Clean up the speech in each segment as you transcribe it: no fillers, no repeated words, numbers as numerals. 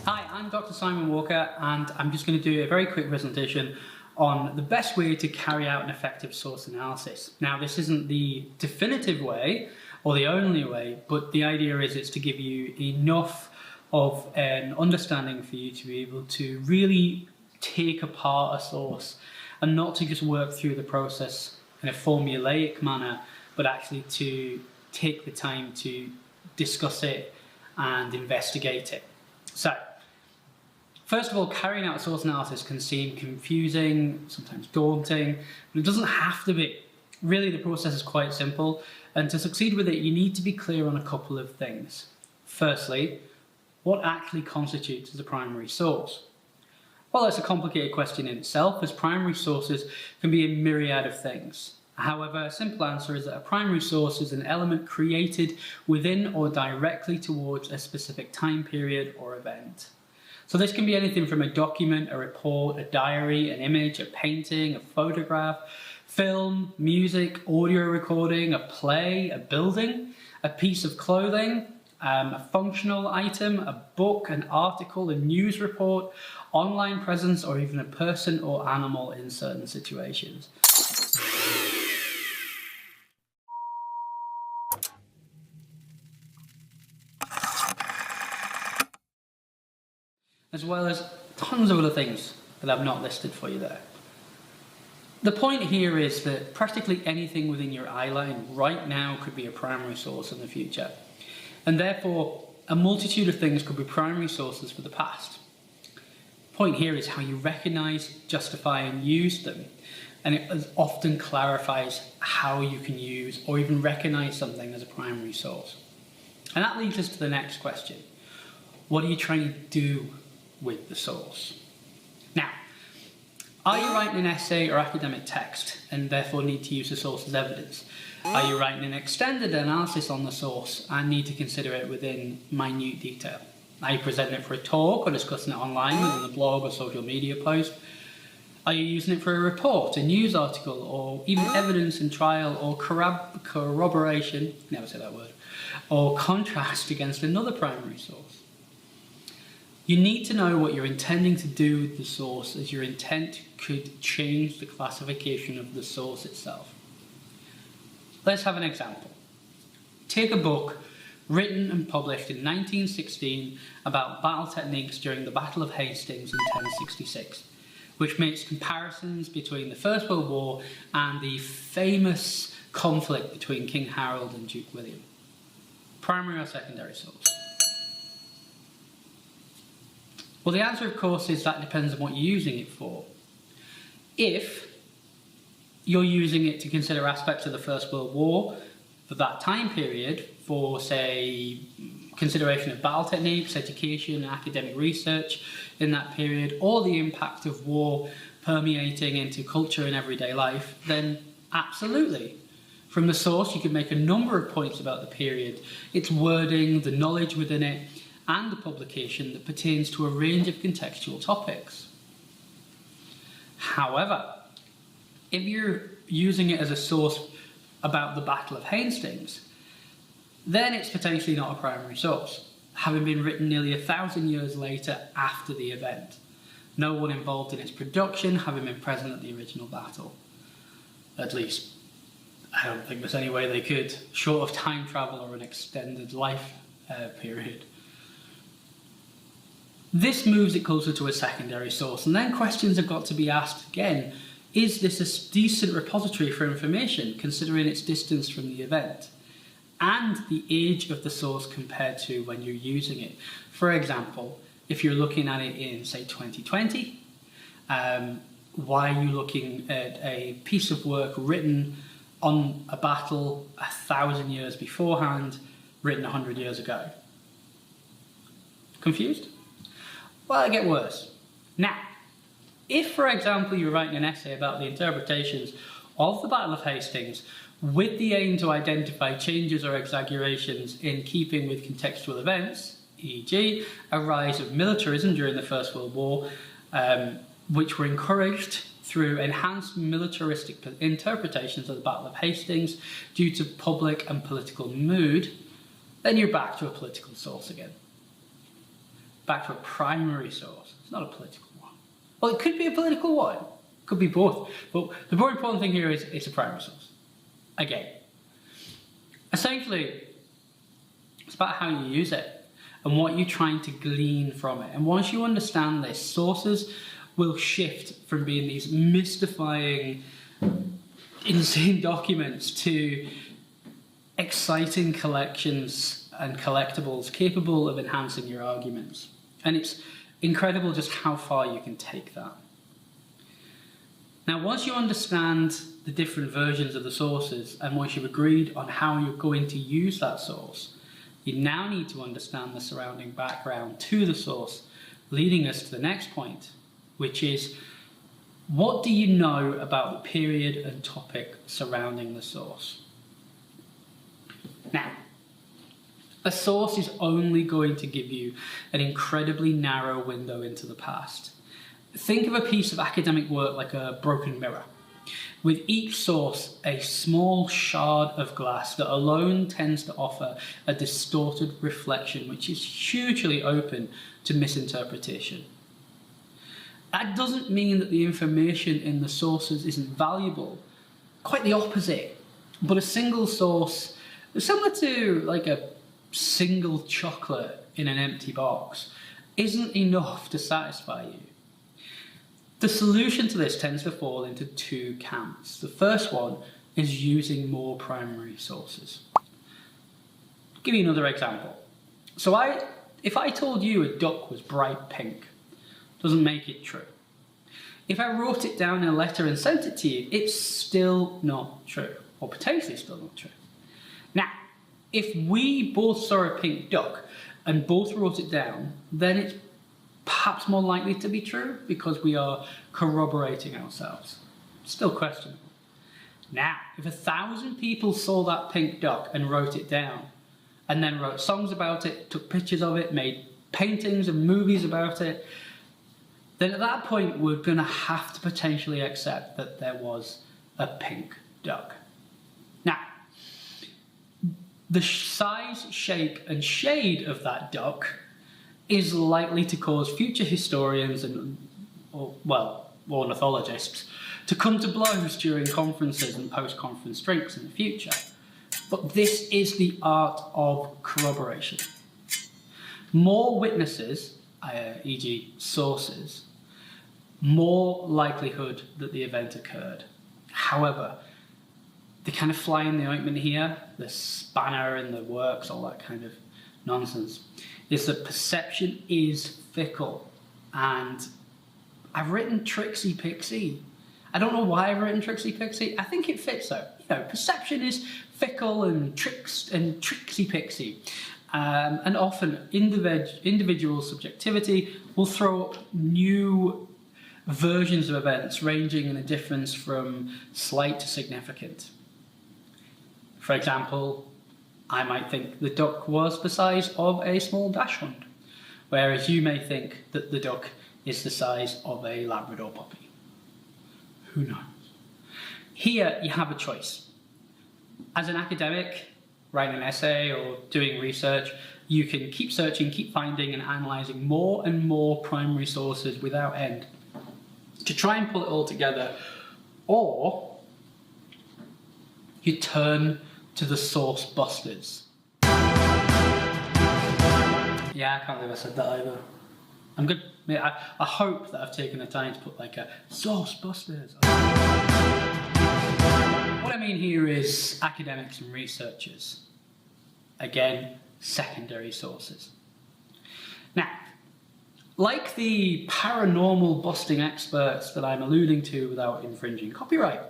Hi, I'm Dr. Simon Walker, and I'm just going to do a very quick presentation on the best way to carry out an effective source analysis. Now, this isn't the definitive way or the only way, but the idea is it's to give you enough of an understanding for you to be able to really take apart a source and not to just work through the process in a formulaic manner, but actually to take the time to discuss it and investigate it. So, first of all, carrying out a source analysis can seem confusing, sometimes daunting, but it doesn't have to be. Really, the process is quite simple, and to succeed with it, you need to be clear on a couple of things. Firstly, what actually constitutes as a primary source? Well, that's a complicated question in itself, as primary sources can be a myriad of things. However, a simple answer is that a primary source is an element created within or directly towards a specific time period or event. So this can be anything from a document, a report, a diary, an image, a painting, a photograph, film, music, audio recording, a play, a building, a piece of clothing, a functional item, a book, an article, a news report, online presence, or even a person or animal in certain situations. As well as tons of other things that I've not listed for you there. The point here is that practically anything within your eye line right now could be a primary source in the future. And therefore, a multitude of things could be primary sources for the past. The point here is how you recognise, justify and use them. And it often clarifies how you can use or even recognise something as a primary source. And that leads us to the next question. What are you trying to do with the source? Now, are you writing an essay or academic text and therefore need to use the source as evidence? Are you writing an extended analysis on the source and need to consider it within minute detail? Are you presenting it for a talk or discussing it online within a blog or social media post? Are you using it for a report, a news article, or even evidence in trial or corroboration, never say that word, or contrast against another primary source? You need to know what you're intending to do with the source, as your intent could change the classification of the source itself. Let's have an example. Take a book written and published in 1916 about battle techniques during the Battle of Hastings in 1066, which makes comparisons between the First World War and the famous conflict between King Harold and Duke William. Primary or secondary source? Well, the answer, of course, is that depends on what you're using it for. If you're using it to consider aspects of the First World War for that time period, for, say, consideration of battle techniques, education, academic research in that period, or the impact of war permeating into culture and everyday life, then absolutely. From the source, you can make a number of points about the period, its wording, the knowledge within it, and the publication that pertains to a range of contextual topics. However, if you're using it as a source about the Battle of Hastings, then it's potentially not a primary source, having been written nearly 1,000 years later after the event. No one involved in its production having been present at the original battle. At least, I don't think there's any way they could, short of time travel or an extended life period. This moves it closer to a secondary source, and then questions have got to be asked again. Is this a decent repository for information, considering its distance from the event? And the age of the source compared to when you're using it. For example, if you're looking at it in, say, 2020, why are you looking at a piece of work written on a battle 1,000 years beforehand, written 100 years ago? Confused? Well, it gets worse. Now, if, for example, you're writing an essay about the interpretations of the Battle of Hastings with the aim to identify changes or exaggerations in keeping with contextual events, e.g. a rise of militarism during the First World War, which were encouraged through enhanced militaristic interpretations of the Battle of Hastings due to public and political mood, then you're back to a political source again. back to a primary source. It's not a political one. Well, it could be a political one. It could be both. But the more important thing here is it's a primary source. Again, essentially, it's about how you use it and what you're trying to glean from it. And once you understand this, sources will shift from being these mystifying, insane documents to exciting collections and collectibles capable of enhancing your arguments. And it's incredible just how far you can take that. Now, once you understand the different versions of the sources and once you've agreed on how you're going to use that source, you now need to understand the surrounding background to the source, leading us to the next point, which is, what do you know about the period and topic surrounding the source? Now, a source is only going to give you an incredibly narrow window into the past. Think of a piece of academic work like a broken mirror, with each source a small shard of glass that alone tends to offer a distorted reflection which is hugely open to misinterpretation. That doesn't mean that the information in the sources isn't valuable, quite the opposite. But a single source, similar to like a single chocolate in an empty box, isn't enough to satisfy you. The solution to this tends to fall into two camps. The first one is using more primary sources. I'll give you another example. So if I told you a duck was bright pink, doesn't make it true. If I wrote it down in a letter and sent it to you, it's still not true, or potentially still not true. Now, if we both saw a pink duck and both wrote it down, then it's perhaps more likely to be true because we are corroborating ourselves. Still questionable. Now, if 1,000 people saw that pink duck and wrote it down, and then wrote songs about it, took pictures of it, made paintings and movies about it, then at that point we're going to have to potentially accept that there was a pink duck. Now, the size, shape and shade of that duck is likely to cause future historians and, ornithologists to come to blows during conferences and post-conference drinks in the future. But this is the art of corroboration. More witnesses, e.g. sources, more likelihood that the event occurred. However, the kind of fly in the ointment here, the spanner in the works, all that kind of nonsense, is that perception is fickle. And I've written Trixie Pixie. I don't know why I've written Trixie Pixie. I think it fits though. You know, perception is fickle and Trixie Pixie. And often individual subjectivity will throw up new versions of events ranging in a difference from slight to significant. For example, I might think the duck was the size of a small dachshund, whereas you may think that the duck is the size of a Labrador puppy. Who knows? Here you have a choice. As an academic, writing an essay or doing research, you can keep searching, keep finding and analysing more and more primary sources without end to try and pull it all together, or you turn to the source busters. Yeah, I can't believe I said that either. I'm good. I hope that I've taken the time to put like a source busters. What I mean here is academics and researchers. Again, secondary sources. Now, like the paranormal busting experts that I'm alluding to without infringing copyright,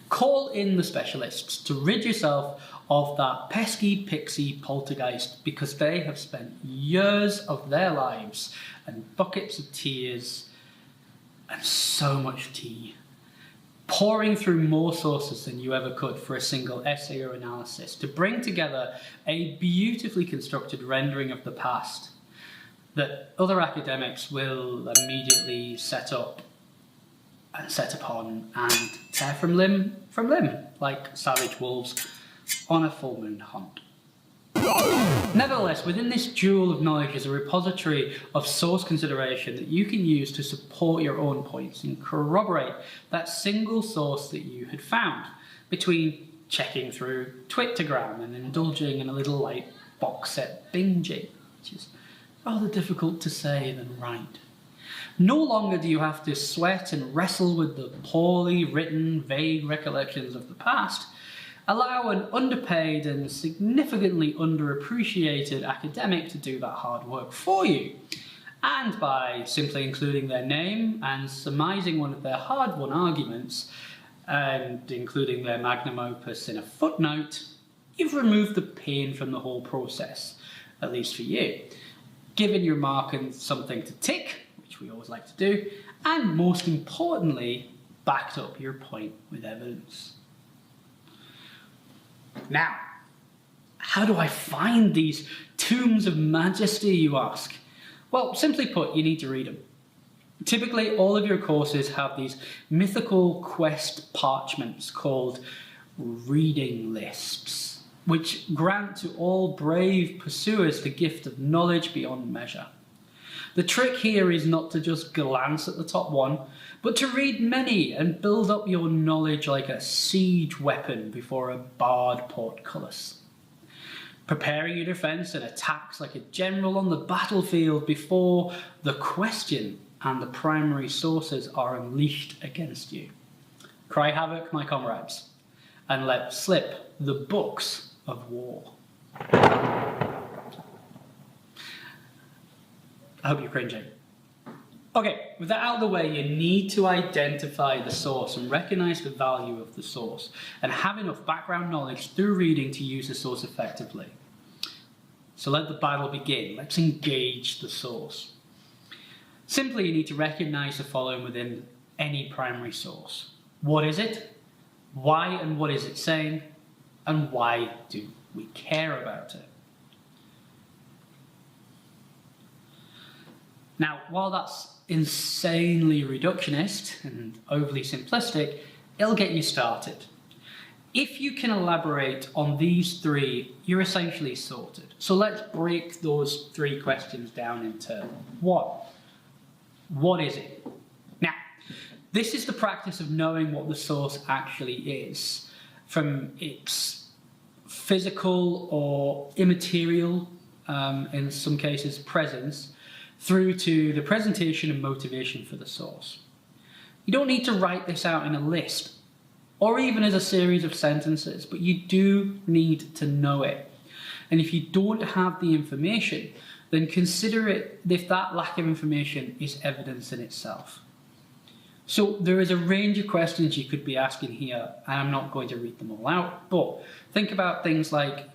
call in the specialists to rid yourself of that pesky pixie poltergeist, because they have spent years of their lives and buckets of tears and so much tea pouring through more sources than you ever could for a single essay or analysis to bring together a beautifully constructed rendering of the past that other academics will immediately set up and set upon and tear from limb, like savage wolves on a full moon hunt. Nevertheless, within this jewel of knowledge is a repository of source consideration that you can use to support your own points and corroborate that single source that you had found, between checking through Twittergram and indulging in a little light box set binging, which is rather difficult to say than write. No longer do you have to sweat and wrestle with the poorly written, vague recollections of the past. Allow an underpaid and significantly underappreciated academic to do that hard work for you. And by simply including their name and surmising one of their hard-won arguments, and including their magnum opus in a footnote, you've removed the pain from the whole process, at least for you, given your mark and something to tick, which we always like to do, and most importantly, backed up your point with evidence. Now, how do I find these tombs of majesty, you ask? Well, simply put, you need to read them. Typically, all of your courses have these mythical quest parchments called reading lists, which grant to all brave pursuers the gift of knowledge beyond measure. The trick here is not to just glance at the top one, but to read many and build up your knowledge like a siege weapon before a barred portcullis. Preparing your defence and attacks like a general on the battlefield before the question and the primary sources are unleashed against you. Cry havoc, my comrades, and let slip the books of war. I hope you're cringing. Okay, with that out of the way, you need to identify the source and recognise the value of the source, and have enough background knowledge through reading to use the source effectively. So let the battle begin. Let's engage the source. Simply, you need to recognise the following within any primary source. What is it? Why and what is it saying? And why do we care about it? Now, while that's insanely reductionist and overly simplistic, it'll get you started. If you can elaborate on these three, you're essentially sorted. So let's break those three questions down in turn. What is it? Now, this is the practice of knowing what the source actually is, from its physical or immaterial, in some cases, presence, through to the presentation and motivation for the source. You don't need to write this out in a list, or even as a series of sentences, but you do need to know it. And if you don't have the information, then consider it if that lack of information is evidence in itself. So there is a range of questions you could be asking here, and I'm not going to read them all out, but think about things like,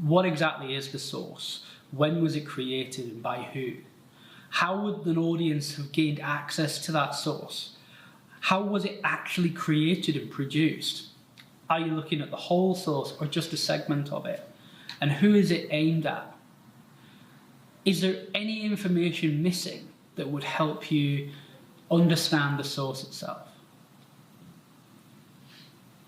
what exactly is the source? When was it created and by who? How would an audience have gained access to that source? How was it actually created and produced? Are you looking at the whole source or just a segment of it? And who is it aimed at? Is there any information missing that would help you understand the source itself?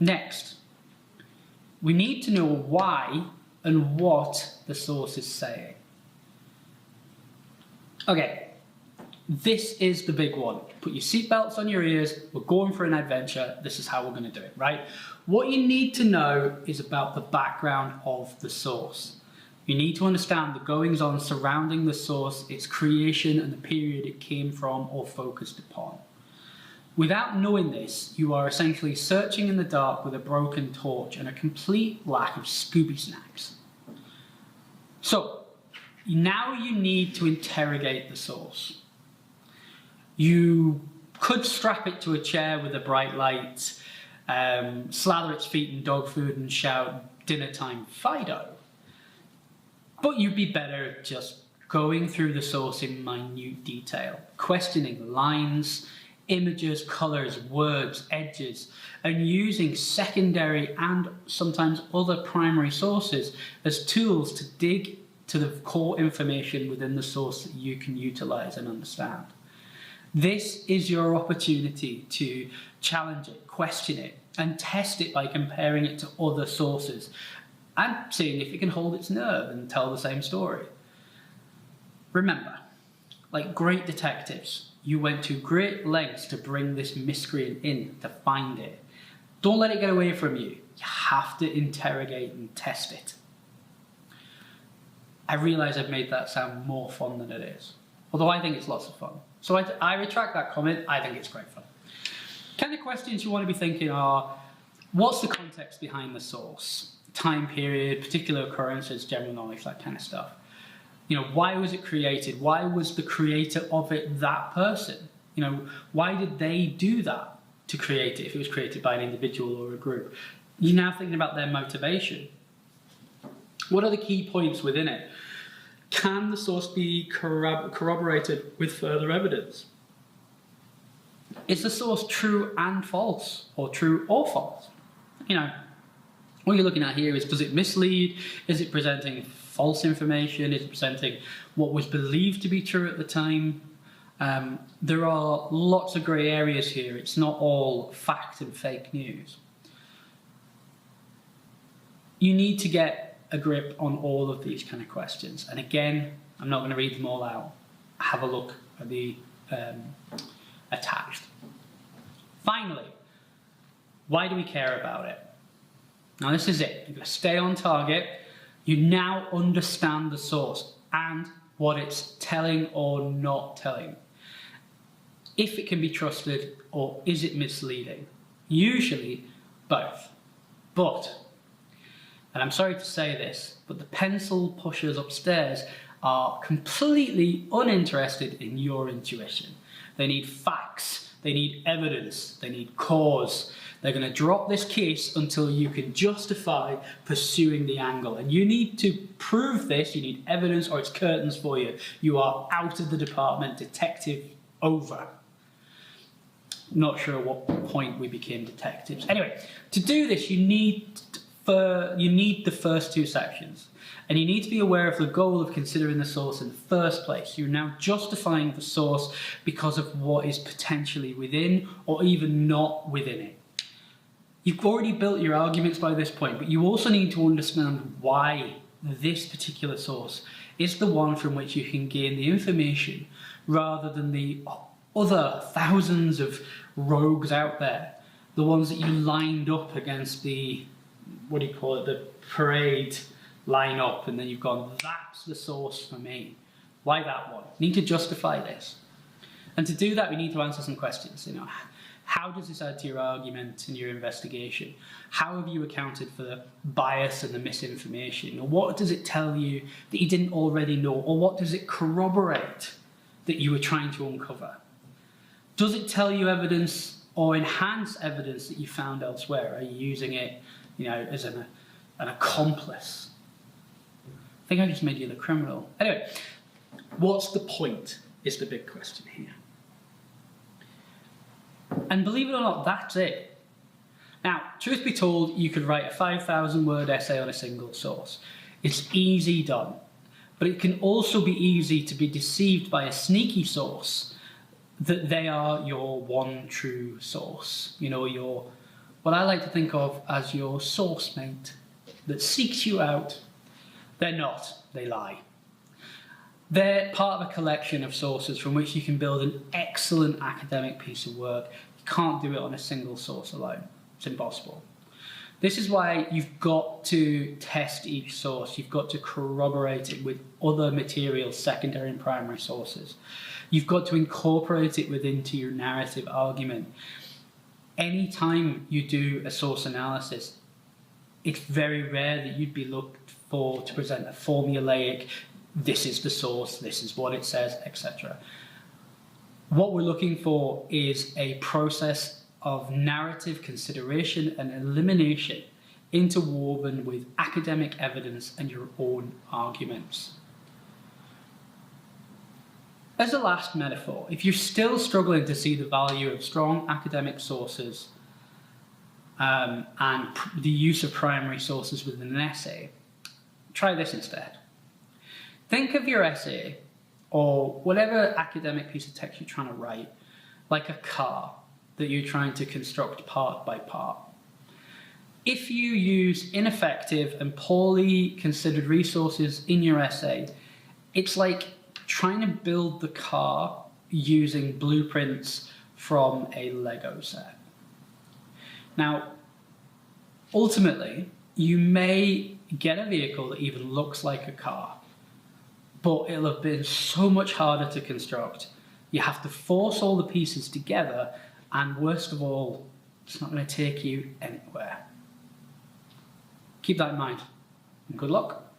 Next, we need to know why and what the source is saying. Okay, this is the big one. Put your seatbelts on your ears, we're going for an adventure, this is how we're going to do it, right? What you need to know is about the background of the source. You need to understand the goings-on surrounding the source, its creation, and the period it came from or focused upon. Without knowing this, you are essentially searching in the dark with a broken torch and a complete lack of Scooby snacks. So, now you need to interrogate the source. You could strap it to a chair with a bright light, slather its feet in dog food and shout, "Dinner time, Fido." But you'd be better just going through the source in minute detail, questioning lines, images, colours, words, edges, and using secondary and sometimes other primary sources as tools to dig to the core information within the source that you can utilise and understand. This is your opportunity to challenge it, question it, and test it by comparing it to other sources, and seeing if it can hold its nerve and tell the same story. Remember, like great detectives, you went to great lengths to bring this miscreant in, to find it. Don't let it get away from you. You have to interrogate and test it. I realise I've made that sound more fun than it is, although I think it's lots of fun. So I retract that comment. I think it's great fun. Kind of questions you want to be thinking are, what's the context behind the source? Time period, particular occurrences, general knowledge, that kind of stuff. You know, why was it created? Why was the creator of it that person? You know, why did they do that to create it if it was created by an individual or a group? You're now thinking about their motivation. What are the key points within it? Can the source be corroborated with further evidence? Is the source true and false, or true or false? You know, what you're looking at here is, does it mislead? Is it presenting false information? Is it presenting what was believed to be true at the time? There are lots of grey areas here. It's not all fact and fake news. You need to get a grip on all of these kind of questions. And again, I'm not going to read them all out. Have a look at the attached. Finally, why do we care about it? Now this is it. You've got to stay on target. You now understand the source and what it's telling or not telling. If it can be trusted or is it misleading? Usually both. But, and I'm sorry to say this, but the pencil pushers upstairs are completely uninterested in your intuition. They need facts, they need evidence, they need cause. They're going to drop this case until you can justify pursuing the angle. And you need to prove this, you need evidence, or it's curtains for you. You are out of the department, detective over. Not sure at what point we became detectives. Anyway, to do this, you need the first two sections. And you need to be aware of the goal of considering the source in the first place. You're now justifying the source because of what is potentially within or even not within it. You've already built your arguments by this point, but you also need to understand why this particular source is the one from which you can gain the information rather than the other thousands of rogues out there, the ones that you lined up against the, what do you call it, the parade line up, and then you've gone, that's the source for me. Why that one? You need to justify this. And to do that, we need to answer some questions. You know, how does this add to your argument and your investigation? How have you accounted for the bias and the misinformation? Or what does it tell you that you didn't already know? Or what does it corroborate that you were trying to uncover? Does it tell you evidence or enhance evidence that you found elsewhere? Are you using it, you know, as an accomplice? I think I just made you the criminal. Anyway, what's the point is the big question here. And believe it or not, that's it. Now, truth be told, you could write a 5,000 word essay on a single source. It's easy done. But it can also be easy to be deceived by a sneaky source that they are your one true source. You know, your, what I like to think of as your source mate that seeks you out. They're not, they lie. They're part of a collection of sources from which you can build an excellent academic piece of work. You can't do it on a single source alone. It's impossible. This is why you've got to test each source. You've got to corroborate it with other materials, secondary and primary sources. You've got to incorporate it into your narrative argument. Anytime you do a source analysis, it's very rare that you'd be looked for to present a formulaic, this is the source, this is what it says, etc. What we're looking for is a process of narrative consideration and elimination interwoven with academic evidence and your own arguments. As a last metaphor, if you're still struggling to see the value of strong academic sources and the use of primary sources within an essay, try this instead. Think of your essay, or whatever academic piece of text you're trying to write, like a car that you're trying to construct part by part. If you use ineffective and poorly considered resources in your essay, it's like trying to build the car using blueprints from a Lego set. Now, ultimately, you may get a vehicle that even looks like a car, but it'll have been so much harder to construct. You have to force all the pieces together, and worst of all, it's not going to take you anywhere. Keep that in mind, and good luck.